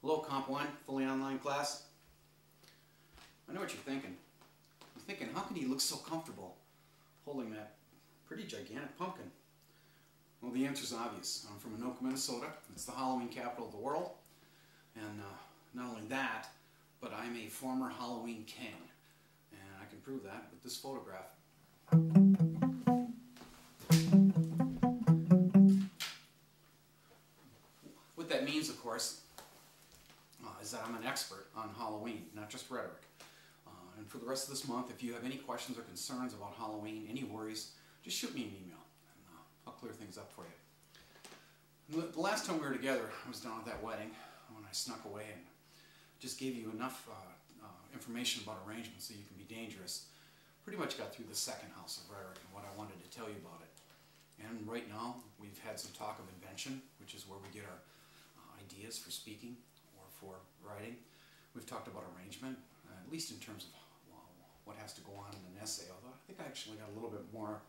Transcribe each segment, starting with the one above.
Hello, Comp 1, fully online class. I know what you're thinking. You're thinking, how can he look so comfortable holding that pretty gigantic pumpkin? Well, the answer's obvious. I'm from Anoka, Minnesota. It's the Halloween capital of the world. And not only that, but I'm a former Halloween king. And I can prove that with this photograph. What that means, of course, is that I'm an expert on Halloween, not just rhetoric. And for the rest of this month, if you have any questions or concerns about Halloween, any worries, just shoot me an email, and I'll clear things up for you. The last time we were together, I was down at that wedding when I snuck away and just gave you enough information about arrangements so you can be dangerous. Pretty much got through the second house of rhetoric and what I wanted to tell you about it. And right now, we've had some talk of invention, which is where we get our ideas for speaking or for writing. We've talked about arrangement, at least in terms of what has to go on in an essay, although I think I actually got a little bit more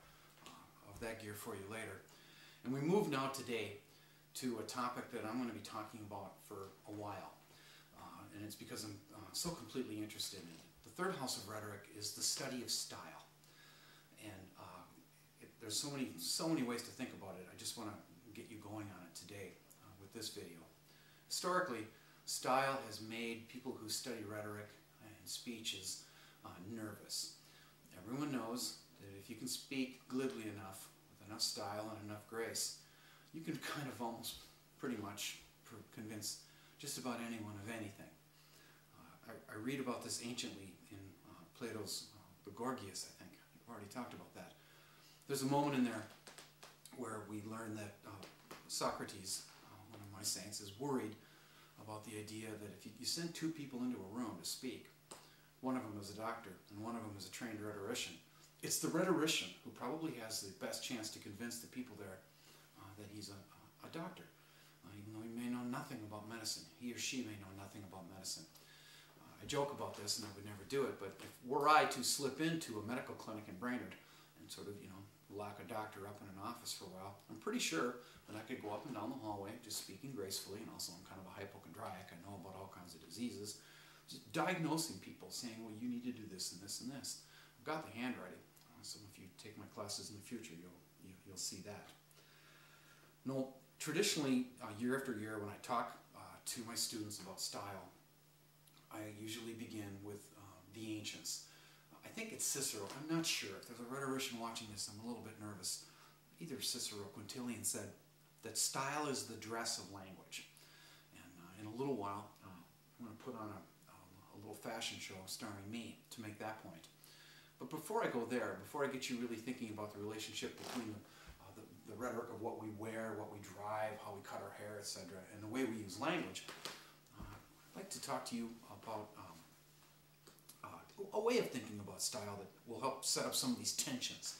of that gear for you later. And we move now today to a topic that I'm going to be talking about for a while. And it's because I'm so completely interested in it. The third house of rhetoric is the study of style. And there's so many ways to think about it. I just want to get you going on it today with this video. Historically, style has made people who study rhetoric and speeches nervous. Everyone knows that if you can speak glibly enough, with enough style and enough grace, you can kind of almost pretty much convince just about anyone of anything. I read about this anciently in Plato's the Gorgias, I think. I've already talked about that. There's a moment in there where we learn that Socrates, one of my saints, is worried about the idea that if you send two people into a room to speak, one of them is a doctor and one of them is a trained rhetorician, it's the rhetorician who probably has the best chance to convince the people there that he's a doctor, even though he may know nothing about medicine. He or she may know nothing about medicine. I joke about this and I would never do it, but if were I to slip into a medical clinic in Brainerd and sort of, lock a doctor up in an office for a while, I'm pretty sure that I could go up and down the hallway just speaking gracefully, and also I'm kind of a hypochondriac, I know about all kinds of diseases, just diagnosing people, saying, well, you need to do this and this and this. I've got the handwriting, so if you take my classes in the future, you'll see that. No, traditionally, year after year, when I talk to my students about style, I usually begin with the ancients. I think it's Cicero. I'm not sure. If there's a rhetorician watching this, I'm a little bit nervous. Either Cicero or Quintilian said that style is the dress of language. And in a little while, I'm going to put on a little fashion show starring me to make that point. But before I go there, before I get you really thinking about the relationship between the rhetoric of what we wear, what we drive, how we cut our hair, etc., and the way we use language, I'd like to talk to you about a way of thinking about style that will help set up some of these tensions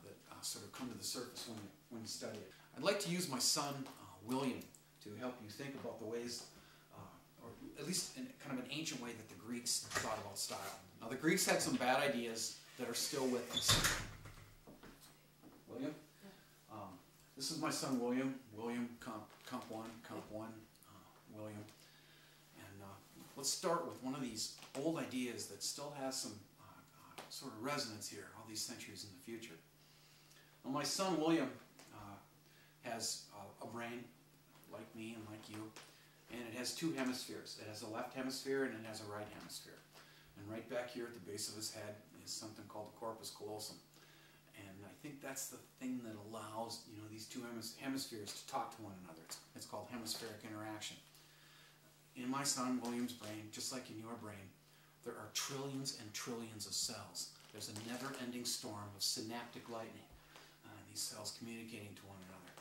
that sort of come to the surface when you study it. I'd like to use my son, William, to help you think about the ways, or at least in kind of an ancient way that the Greeks thought about style. Now, the Greeks had some bad ideas that are still with us. William? This is my son, William. William, Comp 1, William. And let's start with one of these old ideas that still has some sort of resonance here all these centuries in the future. Now, my son, William, has a brain like me and like you, and it has two hemispheres. It has a left hemisphere and it has a right hemisphere. And right back here at the base of his head is something called the Corpus Callosum. And I think that's the thing that allows these two hemispheres to talk to one another. It's called Hemispheric Interaction. In my son William's brain, just like in your brain, there are trillions and trillions of cells. There's a never-ending storm of synaptic lightning. These cells communicating to one another.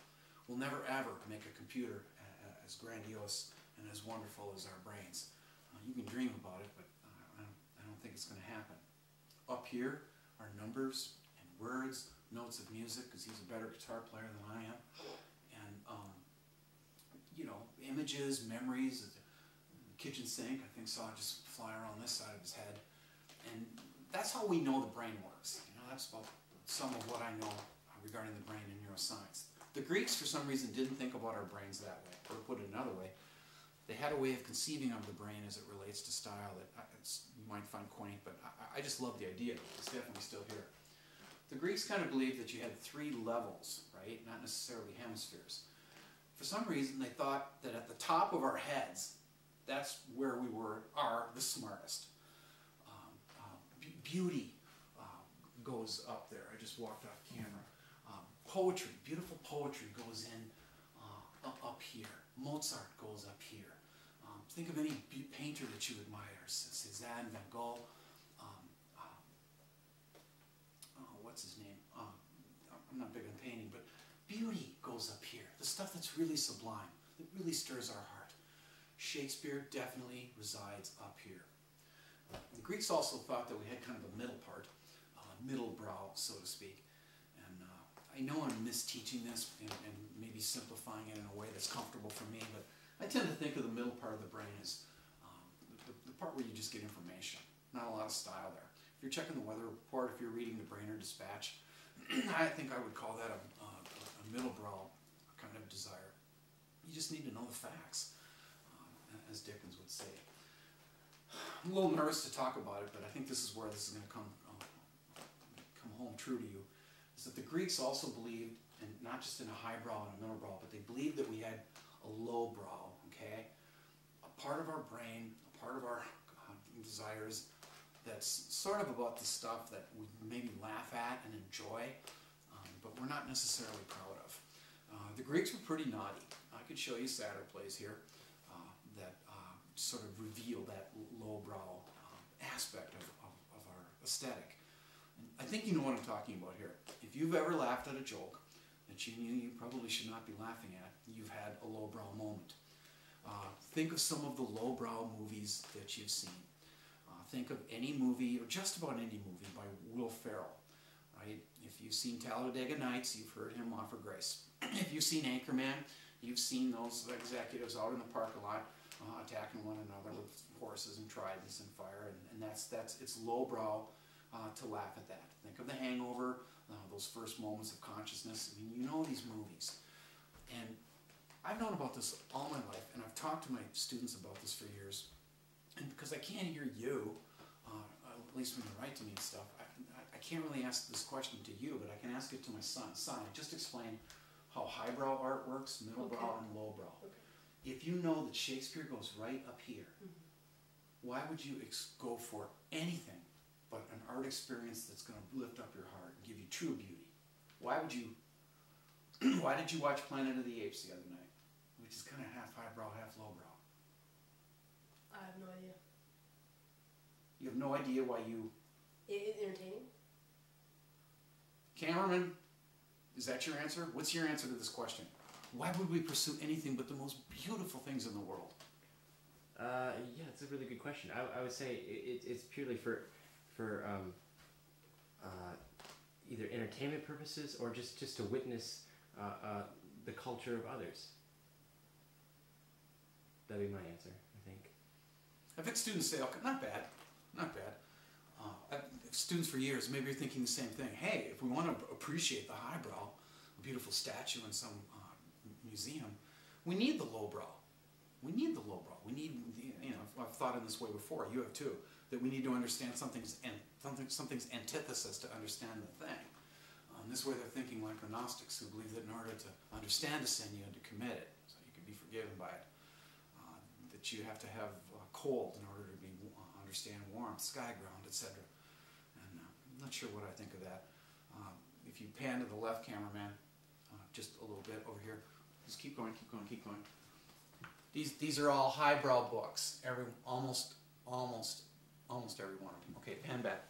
We'll never ever make a computer as grandiose and as wonderful as our brains. You can dream about it, but I don't think it's going to happen. Up here are numbers and words, notes of music, because he's a better guitar player than I am, and images, memories. The kitchen sink, I think, saw it just fly around this side of his head, and that's how we know the brain works. That's about some of what I know regarding the brain in neuroscience. The Greeks, for some reason, didn't think about our brains that way. Or to put it another way, they had a way of conceiving of the brain as it relates to style that you might find quaint, but I just love the idea. It's definitely still here. The Greeks kind of believed that you had 3 levels, right? Not necessarily hemispheres. For some reason, they thought that at the top of our heads, that's where we are the smartest. Beauty goes up there. I just walked off camera. Poetry, beautiful poetry goes in up here. Mozart goes up here. Think of any painter that you admire. Cézanne, Van Gogh. What's his name? I'm not big on painting, but beauty goes up here. The stuff that's really sublime, that really stirs our heart. Shakespeare definitely resides up here. The Greeks also thought that we had kind of a middle part, middle brow, so to speak. And I know I'm misteaching this and maybe simplifying it in a way that's comfortable for me, but I tend to think of the middle part of the brain as the part where you just get information. Not a lot of style there. If you're checking the weather report, if you're reading the Brainerd Dispatch, I think I would call that a middle brow kind of desire. You just need to know the facts, as Dickens would say. I'm a little nervous to talk about it, but I think this is where this is going to come home true to you, is that the Greeks also believed, and not just in a high brow and a middle brow, but they believed that we had a low brow, okay? A part of our brain, a part of our desires that's sort of about the stuff that we maybe laugh at and enjoy, but we're not necessarily proud of. The Greeks were pretty naughty. I could show you sadder plays here that sort of reveal that lowbrow aspect of our aesthetic. And I think you know what I'm talking about here. If you've ever laughed at a joke that you knew you probably should not be laughing at, you've had a lowbrow moment. Think of some of the lowbrow movies that you've seen. Think of any movie, or just about any movie, by Will Ferrell. Right? If you've seen Talladega Nights, you've heard him offer grace. If you've seen Anchorman, you've seen those executives out in the parking lot attacking one another with horses and tridents and fire, and it's lowbrow to laugh at that. Think of The Hangover, those first moments of consciousness. I mean, you know these movies. And I've known about this all my life, and I've talked to my students about this for years. And because I can't hear you, at least when you write to me and stuff, I can't really ask this question to you, but I can ask it to my son. Son, just explain how highbrow art works, middlebrow, and lowbrow. Okay. If you know that Shakespeare goes right up here, why would you go for anything but an art experience that's going to lift up your heart and give you true beauty? Why would you? Why did you watch Planet of the Apes the other night, which is kind of half highbrow, half lowbrow? I have no idea. You have no idea why you... Entertaining? Cameraman, is that your answer? What's your answer to this question? Why would we pursue anything but the most beautiful things in the world? Yeah, it's a really good question. I would say it's purely for either entertainment purposes or just to witness the culture of others. That'd be my answer, I think. I've had students say, okay, not bad, not bad. Students for years, maybe you're thinking the same thing. Hey, if we want to appreciate the highbrow, a beautiful statue in some museum, we need the lowbrow. We need the lowbrow. We need, you know, I've thought in this way before, you have too, that we need to understand something's antithesis to understand the thing. This way they're thinking like the Gnostics, who believe that in order to understand a sin, you had to commit it, so you could be forgiven by it. That you have to have cold in order to understand warmth, sky ground, etc. And I'm not sure what I think of that. If you pan to the left, cameraman, just a little bit over here. Just keep going, keep going, keep going. These are all highbrow books. Almost every one of them. Okay, pan back.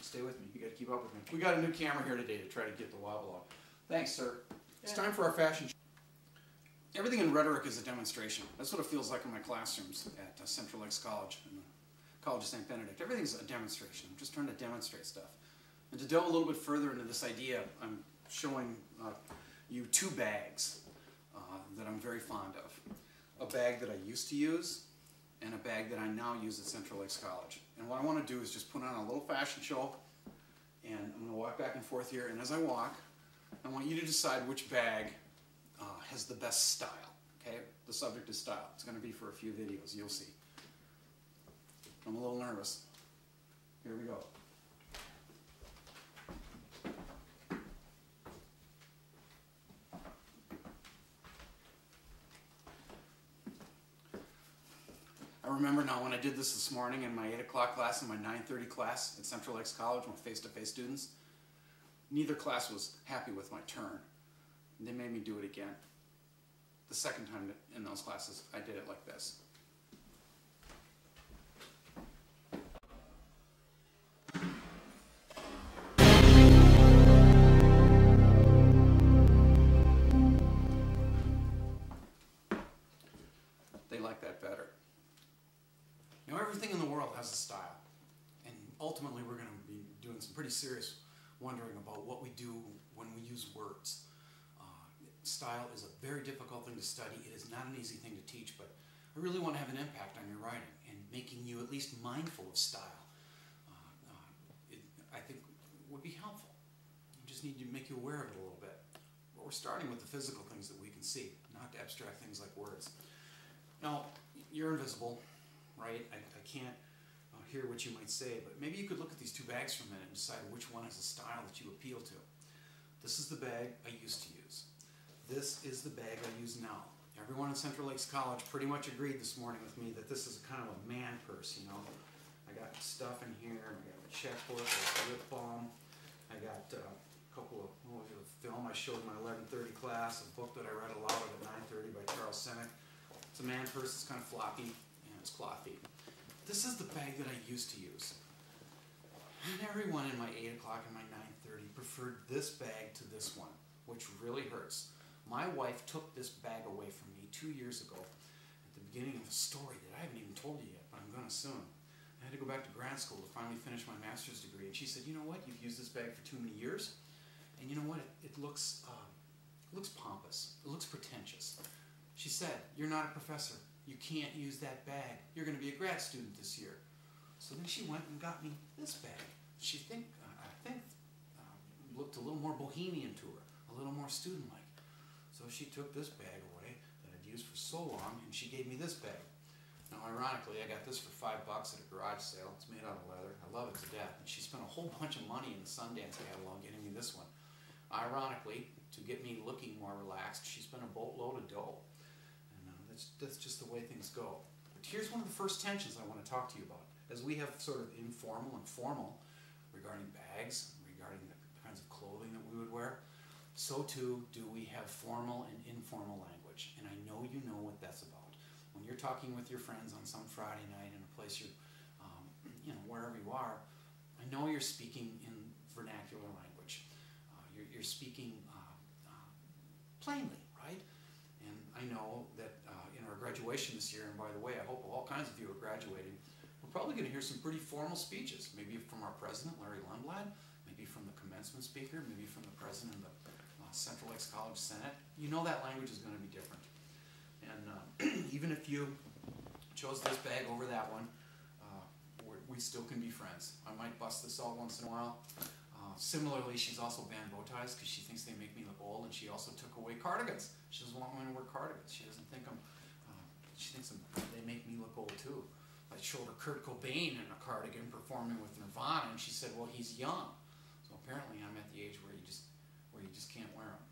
Stay with me. You got to keep up with me. We got a new camera here today to try to get the wobble off. Thanks, sir. It's time for our fashion show. Everything in rhetoric is a demonstration. That's what it feels like in my classrooms at Central Lakes College and the College of St. Benedict. Everything's a demonstration. I'm just trying to demonstrate stuff. And to delve a little bit further into this idea, I'm showing you 2 bags that I'm very fond of. A bag that I used to use and a bag that I now use at Central Lakes College. And what I want to do is just put on a little fashion show, and I'm going to walk back and forth here, and as I walk, I want you to decide which bag has the best style, okay? the subject is style. It's going to be for a few videos. You'll see. I'm a little nervous. Here we go. I remember now when I did this morning in my 8 o'clock class and my 9:30 class at Central Lakes College with face-to-face students. Neither class was happy with my turn. They made me do it again. The second time in those classes, I did it like this. They like that better. Now, everything in the world has a style, and ultimately we're going to be doing some pretty serious wondering about what we do when we use words. Style is a very difficult thing to study. It is not an easy thing to teach, but I really want to have an impact on your writing and making you at least mindful of style. I think would be helpful. You just need to make you aware of it a little bit. But we're starting with the physical things that we can see, not abstract things like words. Now, you're invisible, right? I can't hear what you might say, but maybe you could look at these two bags for a minute and decide which one has a style that you appeal to. This is the bag I used to use. This is the bag I use now. Everyone at Central Lakes College pretty much agreed this morning with me that this is kind of a man purse, you know. I got stuff in here, I got a checkbook, a lip balm, I got a couple of film I showed in my 11:30 class, a book that I read aloud at 9:30 by Charles Simic. It's a man purse, it's kind of floppy, and it's clothy. This is the bag that I used to use. And everyone in my 8 o'clock and my 9:30 preferred this bag to this one, which really hurts. My wife took this bag away from me 2 years ago at the beginning of a story that I haven't even told you yet, but I'm going to soon. I had to go back to grad school to finally finish my master's degree, and she said, you know what, you've used this bag for too many years, and you know what, it looks pompous, it looks pretentious. She said, you're not a professor, you can't use that bag, you're going to be a grad student this year. So then she went and got me this bag. She I think looked a little more bohemian to her, a little more student-like. So she took this bag away that I'd used for so long, and she gave me this bag. Now, ironically, I got this for $5 at a garage sale. It's made out of leather. I love it to death. And she spent a whole bunch of money in the Sundance catalog getting me this one. Ironically, to get me looking more relaxed, she spent a boatload of dough. And that's just the way things go. But here's one of the first tensions I want to talk to you about. As we have sort of informal and formal regarding bags, regarding the kinds of clothing that we would wear, so too do we have formal and informal language. And I know you know what that's about. When you're talking with your friends on some Friday night in a place wherever you are, I know you're speaking in vernacular language. You're speaking plainly, right? And I know that in our graduation this year, and by the way, I hope all kinds of you are graduating, we're probably going to hear some pretty formal speeches, maybe from our president, Larry Lundblad, maybe from the commencement speaker, maybe from the president of the Central Lakes College Senate. You know that language is going to be different. And even if you chose this bag over that one, we still can be friends. I might bust this out once in a while. Similarly, she's also banned bow ties because she thinks they make me look old, and she also took away cardigans. She doesn't want me to wear cardigans. She doesn't think she thinks they make me look old too. I showed her Kurt Cobain in a cardigan performing with Nirvana, and she said, well, he's young. So apparently I'm at the age where you just can't wear them.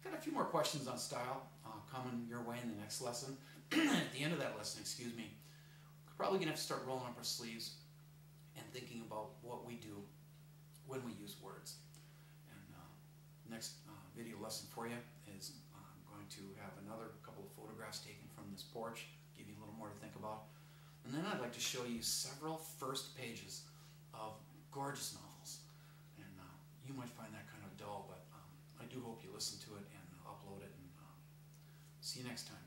Got a few more questions on style coming your way in the next lesson. At the end of that lesson, we're probably going to have to start rolling up our sleeves and thinking about what we do when we use words. And next video lesson for you is I'm going to have another couple of photographs taken from this porch, give you a little more to think about. And then I'd like to show you several first pages of gorgeous novels. And you might find that kind of dull, but I do hope you listen to it and upload it. And see you next time.